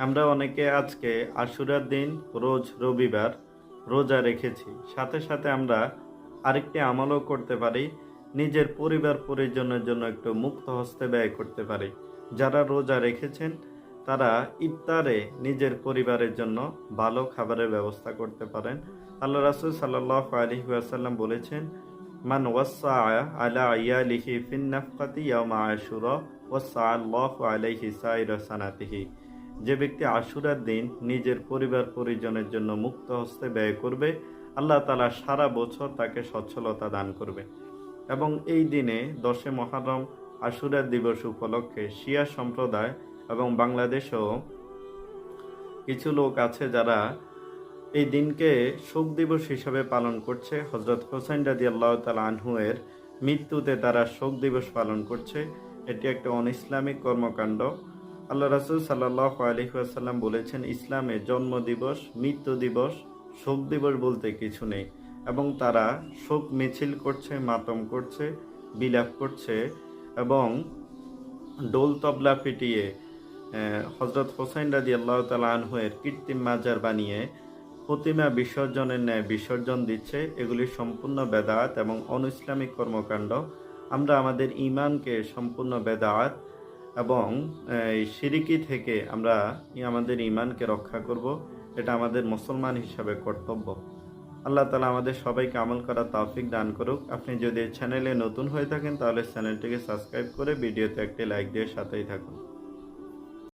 আমরা অনেকে আজকে আশুরার দিন রোজ রবিবার রোজা রেখেছি, সাথে সাথে আমরা আরেকটি আমলও করতে পারি, নিজের পরিবার পরিজনের জন্য একটু মুক্ত হস্তে ব্যয় করতে পারি। যারা রোজা রেখেছেন তারা ইফতারে নিজের পরিবারের জন্য ভালো খাবারের ব্যবস্থা করতে পারেন। আল্লাহ রাসূল সাল্লাল্লাহু আলাইহি ওয়াসাল্লাম বলেছেন, মান ওয়াসা আলা আয়ালিহি ফিন নাফকাতি ইয়াউমা আশুরা ওয়াসা আল্লাহু আলাইহি সাইরা সানাতিহি। যে ব্যক্তি আশুরার দিন নিজের পরিবার পরিজনের জন্য মুক্ত হস্তে ব্যয় করবে, আল্লাহ তাআলা সারা বছর তাকে সচ্ছলতা দান করবে। এবং এই দিনে 10 মুহররম আশুরার দিবস উপলক্ষে শিয়া সম্প্রদায় এবং বাংলাদেশেও কিছু লোক আছে যারা এই দিনকে শোক দিবস হিসাবে পালন করছে। হযরত হোসেন রাদিয়াল্লাহু তাআলা আনহু এর মৃত্যুতে তারা শোক দিবস পালন করছে। এটি একটা অনইসলামিক কর্মকাণ্ড। আল্লাহ রাসূল সাল্লাল্লাহু আলাইহি ওয়াসাল্লাম বলেছেন, ইসলামে জন্ম দিবস, মৃত্যু দিবস, শোক দিবস বলতে কিছু নেই। এবং তারা শোক মিছিল করছে, মাতম করছে, বিলাপ করছে এবং ডোল তবলা পিটিয়ে হযরত হোসেন রাদিয়াল্লাহু তাআলা আনহু এর কৃত্রিম মাজার বানিয়ে প্রতিমা বিসর্জনের ন্যায় বিসর্জন দিচ্ছে। এগুলি সম্পূর্ণ বেদাত এবং অনইসলামিক কর্মকাণ্ড। আমরা আমাদের ঈমানকে সম্পূর্ণ বেদাত এবং শিরকি থেকে আমরা আমাদের ঈমানকে রক্ষা করব। এটা আমাদের মুসলমান হিসাবে কর্তব্য। আল্লাহ তাআলা আমাদের সবাইকে আমল করার তৌফিক দান করুক। আপনি যদি চ্যানেলে নতুন হয়ে থাকেন তাহলে চ্যানেলটিকে সাবস্ক্রাইব করে ভিডিওতে একটি লাইক দিয়ে সাথেই থাকুন।